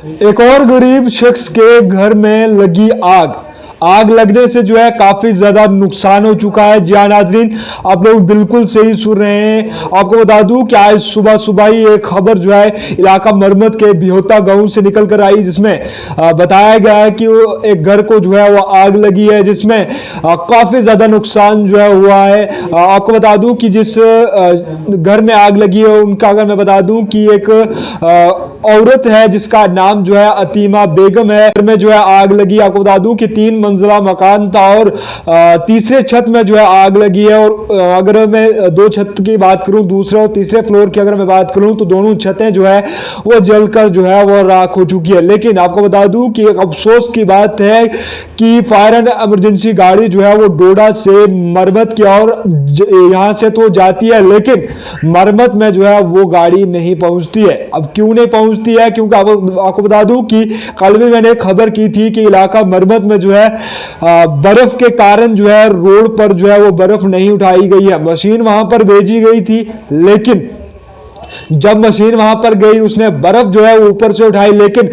एक और गरीब शख्स के घर में लगी आग। आग लगने से जो है काफी ज्यादा नुकसान हो चुका है। जी हाँ नाजरीन, आप लोग बिल्कुल सही सुन रहे हैं। आपको बता दूं कि आज सुबह सुबह ही एक खबर जो है इलाका मरमत के बिहोता गांव से निकल कर आई, जिसमें बताया गया है कि वो एक घर को जो है वो आग लगी है, जिसमें काफी ज्यादा नुकसान जो है हुआ है। आपको बता दूं कि जिस घर में आग लगी है उनका, अगर मैं बता दूं कि एक औरत है जिसका नाम जो है अतीमा बेगम है। घर में जो है आग लगी। आपको बता दूं कि 3 मंजिला मकान था और तीसरे छत में जो है आग लगी है। और अगर मैं 2 छत की बात करूं, दूसरे और तीसरे फ्लोर की अगर मैं बात करूं, तो दोनों छतें जो है वो जलकर जो है वो राख हो चुकी है। लेकिन आपको बता दूं कि एक अफसोस की बात है कि फायर एंड इमरजेंसी गाड़ी जो है वो डोडा से मरमत की और यहां से तो जाती है, लेकिन मरमत में जो है वो गाड़ी नहीं पहुंचती है। अब क्यों नहीं पहुंचती है? क्योंकि आपको बता दूं कि कल भी मैंने खबर की थी कि इलाका मरमत में जो है बर्फ के कारण जो है रोड पर जो है वो बर्फ नहीं उठाई गई है। मशीन वहां पर भेजी गई थी, लेकिन जब मशीन वहां पर गई उसने बर्फ जो है ऊपर से उठाई, लेकिन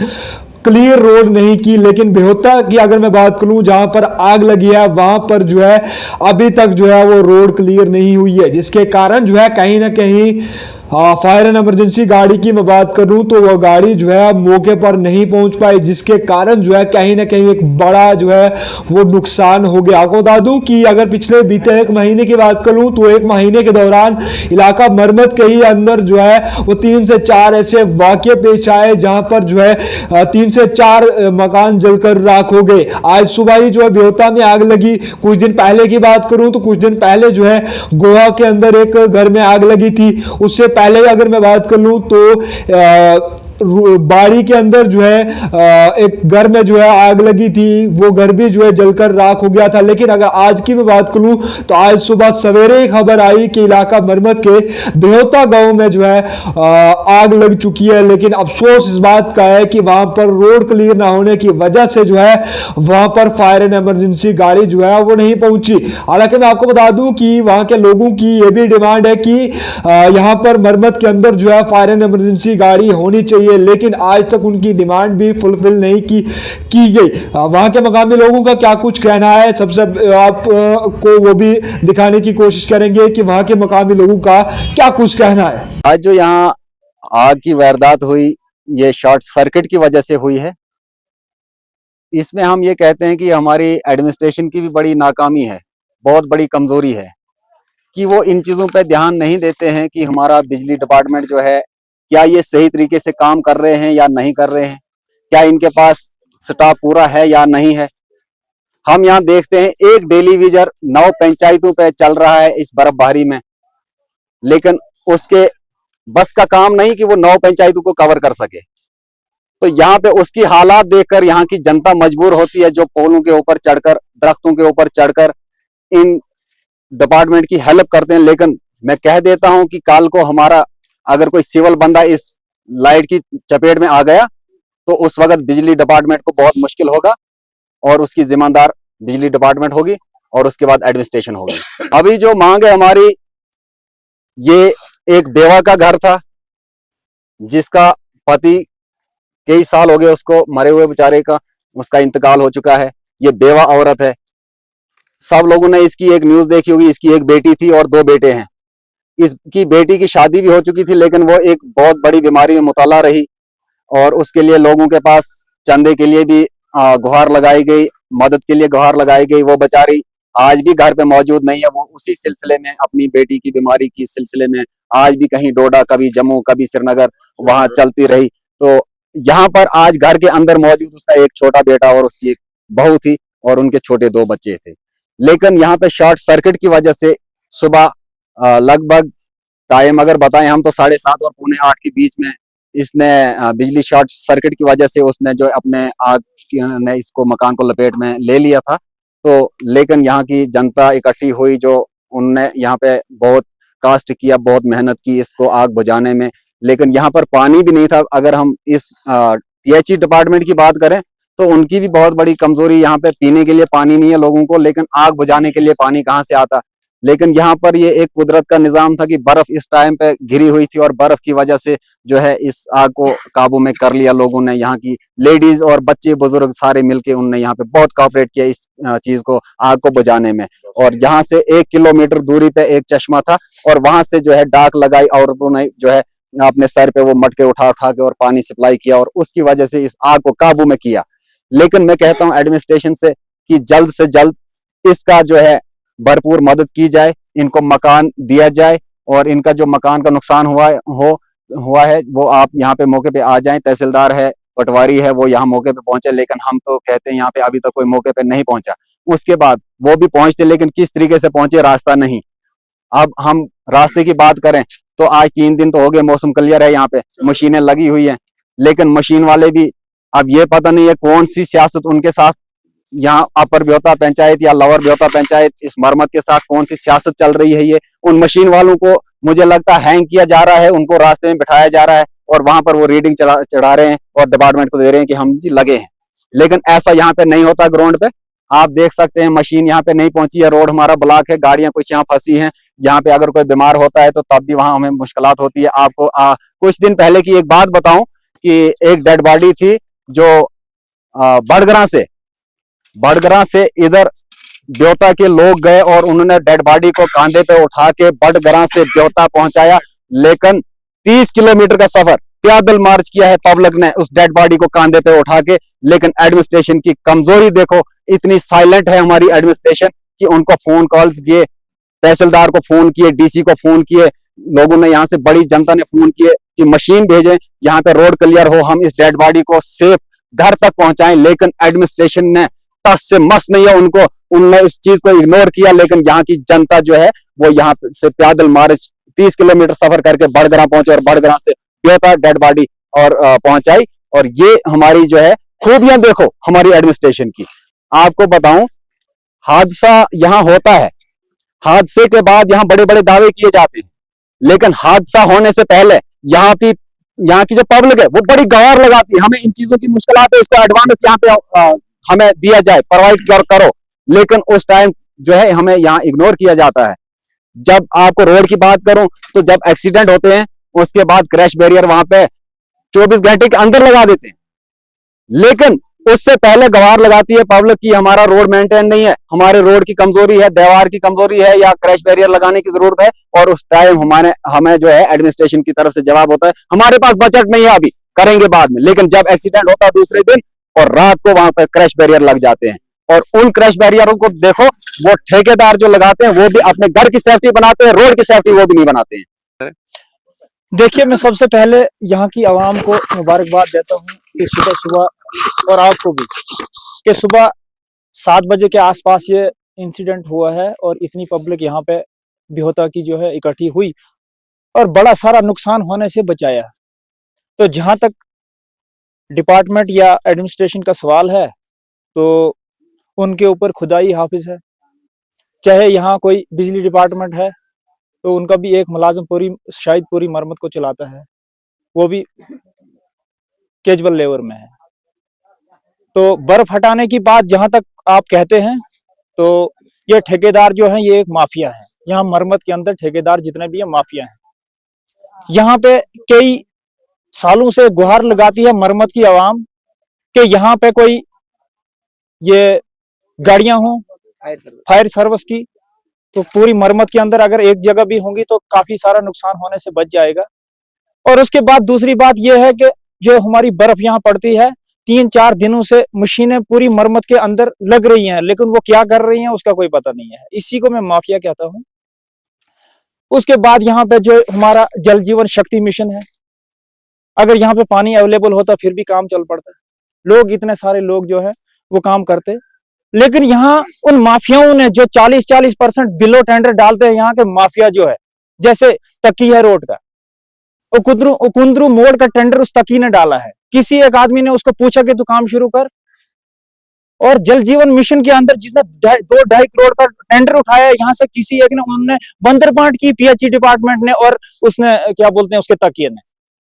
क्लियर रोड नहीं की। लेकिन बेहोता की अगर मैं बात करूं, जहां पर आग लगी है वहां पर जो है अभी तक जो है वो रोड क्लियर नहीं हुई है, जिसके कारण जो है कहीं ना कहीं फायर एंड इमरजेंसी गाड़ी की मैं बात करूं तो वो गाड़ी जो है मौके पर नहीं पहुंच पाई, जिसके कारण जो है कहीं ना कहीं एक बड़ा जो है वो नुकसान हो गया। आपको बता दूं कि अगर पिछले बीते 1 महीने की बात करूं तो 1 महीने के दौरान इलाका मरमत के ही अंदर जो है वो 3 से 4 ऐसे वाकये पेश आए जहां पर जो है 3 से 4 मकान जलकर राख हो गए। आज सुबह ही जो है बेहोता में आग लगी। कुछ दिन पहले की बात करूं तो कुछ दिन पहले जो है गोवा के अंदर एक घर में आग लगी थी। उससे पहले अगर मैं बात कर लूं तो बाड़ी के अंदर जो है एक घर में जो है आग लगी थी, वो घर भी जो है जलकर राख हो गया था। लेकिन अगर आज की मैं बात करूं तो आज सुबह सवेरे ही खबर आई कि इलाका मरमत के बेहोता गांव में जो है आग लग चुकी है। लेकिन अफसोस इस बात का है कि वहां पर रोड क्लियर ना होने की वजह से जो है वहां पर फायर एंड इमरजेंसी गाड़ी जो है वो नहीं पहुंची। हालांकि मैं आपको बता दूं कि वहां के लोगों की यह भी डिमांड है कि यहां पर मरमत के अंदर जो है फायर एंड इमरजेंसी गाड़ी होनी चाहिए, लेकिन आज तक उनकी डिमांड भी फुलफिल नहीं की गई। वहां के मकामी लोगों का क्या कुछ कहना है, सबसे आप को वो भी दिखाने की कोशिश करेंगे कि वहां के मकामी लोगों का क्या कुछ कहना है। आज जो यहाँ आग की वारदात हुई, ये शॉर्ट सर्किट की वजह से हुई है। इसमें हम ये कहते हैं कि हमारी एडमिनिस्ट्रेशन की भी बड़ी नाकामी है, बहुत बड़ी कमजोरी है कि वो इन चीजों पे ध्यान नहीं देते हैं कि हमारा बिजली डिपार्टमेंट जो है क्या ये सही तरीके से काम कर रहे हैं या नहीं कर रहे हैं, क्या इनके पास स्टाफ पूरा है या नहीं है। हम यहाँ देखते हैं एक टेलीविजन 9 पंचायतों पे चल रहा है इस बर्फबारी में, लेकिन उसके बस का काम नहीं कि वो 9 पंचायतों को कवर कर सके। तो यहाँ पे उसकी हालात देखकर यहाँ की जनता मजबूर होती है, जो पोलों के ऊपर चढ़कर, दरख्तों के ऊपर चढ़कर इन डिपार्टमेंट की हेल्प करते हैं। लेकिन मैं कह देता हूं कि कल को हमारा अगर कोई सिविल बंदा इस लाइट की चपेट में आ गया तो उस वक्त बिजली डिपार्टमेंट को बहुत मुश्किल होगा और उसकी जिम्मेदार बिजली डिपार्टमेंट होगी और उसके बाद एडमिनिस्ट्रेशन होगी। अभी जो मांग है हमारी, ये एक बेवा का घर था जिसका पति कई साल हो गए उसको मरे हुए बेचारे का, उसका इंतकाल हो चुका है। ये बेवा औरत है। सब लोगों ने इसकी एक न्यूज देखी होगी, इसकी एक बेटी थी और 2 बेटे हैं। इसकी बेटी की शादी भी हो चुकी थी, लेकिन वो एक बहुत बड़ी बीमारी में मुब्तला रही और उसके लिए लोगों के पास चंदे के लिए भी गुहार लगाई गई, मदद के लिए गुहार लगाई गई। वो बेचारी आज भी घर पे मौजूद नहीं है। वो उसी सिलसिले में, अपनी बेटी की बीमारी की सिलसिले में आज भी कहीं डोडा, कभी जम्मू, कभी श्रीनगर वहां चलती रही। तो यहाँ पर आज घर के अंदर मौजूद उसका एक छोटा बेटा और उसकी एक बहू थी और उनके छोटे 2 बच्चे थे। लेकिन यहाँ पे शॉर्ट सर्किट की वजह से सुबह लगभग टाइम अगर बताएं हम तो 7:30 और 7:45 के बीच में इसने बिजली शॉर्ट सर्किट की वजह से उसने जो अपने आग ने इसको मकान को लपेट में ले लिया था। तो लेकिन यहाँ की जनता इकट्ठी हुई, जो उनने यहाँ पे बहुत कास्ट किया, बहुत मेहनत की इसको आग बुझाने में। लेकिन यहाँ पर पानी भी नहीं था। अगर हम इस पीएचई डिपार्टमेंट की बात करें तो उनकी भी बहुत बड़ी कमजोरी, यहाँ पे पीने के लिए पानी नहीं है लोगों को, लेकिन आग बुझाने के लिए पानी कहाँ से आता। लेकिन यहाँ पर ये एक कुदरत का निजाम था कि बर्फ इस टाइम पे गिरी हुई थी और बर्फ की वजह से जो है इस आग को काबू में कर लिया लोगों ने। यहाँ की लेडीज और बच्चे बुजुर्ग सारे मिलके उनने यहाँ पे बहुत कोऑपरेट किया इस चीज को, आग को बुझाने में। और जहाँ से 1 किलोमीटर दूरी पे एक चश्मा था और वहां से जो है डाक लगाई, औरतों ने जो है अपने सर पे वो मटके उठा उठा के और पानी सप्लाई किया और उसकी वजह से इस आग को काबू में किया। लेकिन मैं कहता हूँ एडमिनिस्ट्रेशन से कि जल्द से जल्द इसका जो है भरपूर मदद की जाए, इनको मकान दिया जाए और इनका जो मकान का नुकसान हुआ है वो आप यहाँ पे मौके पे आ जाएं। तहसीलदार है, पटवारी है, वो यहाँ मौके पे पहुंचे, लेकिन हम तो कहते हैं यहाँ पे अभी तक कोई मौके पे नहीं पहुंचा। उसके बाद वो भी पहुंचते, लेकिन किस तरीके से पहुंचे रास्ता नहीं। अब हम रास्ते की बात करें तो आज 3 दिन तो हो गए, मौसम क्लियर है, यहाँ पे मशीनें लगी हुई हैं, लेकिन मशीन वाले भी अब ये पता नहीं है कौन सी सियासत उनके साथ, यहाँ अपर ब्योता पंचायत या लोअर ब्योता पंचायत, इस मरम्मत के साथ कौन सी सियासत चल रही है। ये उन मशीन वालों को मुझे लगता है हैंग किया जा रहा है, उनको रास्ते में बिठाया जा रहा है और वहां पर वो रीडिंग चढ़ा रहे हैं और डिपार्टमेंट को दे रहे हैं कि हम जी लगे हैं। लेकिन ऐसा यहाँ पे नहीं होता। ग्राउंड पे आप देख सकते हैं मशीन यहाँ पे नहीं पहुंची है, रोड हमारा ब्लॉक है, गाड़ियां कुछ यहाँ फंसी हैं। यहाँ पे अगर कोई बीमार होता है तो तब भी वहां हमें मुश्किलात होती है। आपको कुछ दिन पहले की एक बात बताऊं कि एक डेड बॉडी थी जो बड़गरा से इधर ब्योता के लोग गए और उन्होंने डेड बॉडी को कांधे पे उठा के बड़गरा से ब्योता पहुंचाया। लेकिन 30 किलोमीटर का सफर पैदल मार्च किया है पब्लिक ने उस डेड बॉडी को कांधे पे उठा के। लेकिन एडमिनिस्ट्रेशन की कमजोरी देखो, इतनी साइलेंट है हमारी एडमिनिस्ट्रेशन कि उनको फोन कॉल्स किए, तहसीलदार को फोन किए, डीसी को फोन किए, लोगों ने यहाँ से बड़ी जनता ने फोन किए कि मशीन भेजें, यहाँ पे रोड क्लियर हो, हम इस डेड बॉडी को सेफ घर तक पहुंचाएं। लेकिन एडमिनिस्ट्रेशन ने टस से मस नहीं है उनको, उन्होंने इस चीज को इग्नोर किया। लेकिन यहाँ की जनता जो है वो यहाँ से पैदल मार्च 30 किलोमीटर सफर करके बड़गरा पहुंचे और बड़गरा से ब्योता डेड बॉडी और पहुंचाई। और ये हमारी जो है खूबियां देखो हमारी एडमिनिस्ट्रेशन की। आपको बताऊं, हादसा यहाँ होता है, हादसे के बाद यहाँ बड़े बड़े दावे किए जाते हैं, लेकिन हादसा होने से पहले यहाँ की जो पब्लिक है वो बड़ी गवार लगाती है, हमें इन चीजों की मुश्किलात है, इसको एडवांस यहाँ पे हमें दिया जाए, प्रोवाइड करो। लेकिन उस टाइम जो है हमें यहाँ इग्नोर किया जाता है। जब आपको रोड की बात करूं तो जब एक्सीडेंट होते हैं उसके बाद क्रैश बैरियर वहां पे 24 घंटे के अंदर लगा देते हैं, लेकिन उससे पहले गवार लगाती है पब्लिक की हमारा रोड मेंटेन नहीं है, हमारे रोड की कमजोरी है, दीवार की कमजोरी है या क्रैश बैरियर लगाने की जरूरत है। और उस टाइम हमें जो है एडमिनिस्ट्रेशन की तरफ से जवाब होता है हमारे पास बजट नहीं है, अभी करेंगे बाद में। लेकिन जब एक्सीडेंट होता है दूसरे दिन और रात को वहां पर क्रैश बैरियर लग जाते हैं। और उन क्रैश बैरियरों को देखो, वो ठेकेदार जो लगाते हैं वो भी अपने घर की सेफ्टी बनाते हैं, रोड की सेफ्टी वो भी नहीं बनाते हैं। देखिए, मैं सबसे पहले यहाँ की आवाम को मुबारकबाद देता हूँ कि सुबह सुबह, और आपको भी, कि सुबह 7 बजे के आसपास ये इंसिडेंट हुआ है और इतनी पब्लिक यहाँ पे ब्योता की जो है इकट्ठी हुई और बड़ा सारा नुकसान होने से बचाया। तो जहाँ तक डिपार्टमेंट या एडमिनिस्ट्रेशन का सवाल है तो उनके ऊपर खुदाई हाफिज है। चाहे यहाँ कोई बिजली डिपार्टमेंट है तो उनका भी एक मुलाजिम शायद पूरी मरम्मत को चलाता है, वो भी कैजुअल लेबर में है। तो बर्फ हटाने की बात जहां तक आप कहते हैं तो ये ठेकेदार जो है ये एक माफिया है। यहाँ मरम्मत के अंदर ठेकेदार जितने भी है माफिया हैं। यहाँ पे कई सालों से गुहार लगाती है मरम्मत की आवाम कि यहाँ पे कोई ये गाड़ियां हों फायर सर्विस की, तो पूरी मरम्मत के अंदर अगर एक जगह भी होंगी तो काफी सारा नुकसान होने से बच जाएगा। और उसके बाद दूसरी बात यह है कि जो हमारी बर्फ यहाँ पड़ती है 3-4 दिनों से मशीनें पूरी मरम्मत के अंदर लग रही हैं, लेकिन वो क्या कर रही हैं उसका कोई पता नहीं है। इसी को मैं माफिया कहता हूँ। उसके बाद यहाँ पे जो हमारा जल जीवन शक्ति मिशन है, अगर यहाँ पे पानी अवेलेबल होता फिर भी काम चल पड़ता। लोग इतने सारे लोग जो है वो काम करते, लेकिन यहाँ उन माफियाओं ने जो 40% बिलो टेंडर डालते हैं, यहाँ के माफिया जो है, जैसे तकी है रोड का, उकुंद्रू मोड़ का टेंडर उस तकी ने डाला है। किसी एक आदमी ने उसको पूछा कि तू काम शुरू कर, और जल जीवन मिशन के अंदर जिसने 2-2.5 करोड़ का टेंडर उठाया, यहाँ से किसी एक ने, उन्होंने बंदरपाट की पीएचई डिपार्टमेंट ने और उसने क्या बोलते हैं उसके तकिए ने।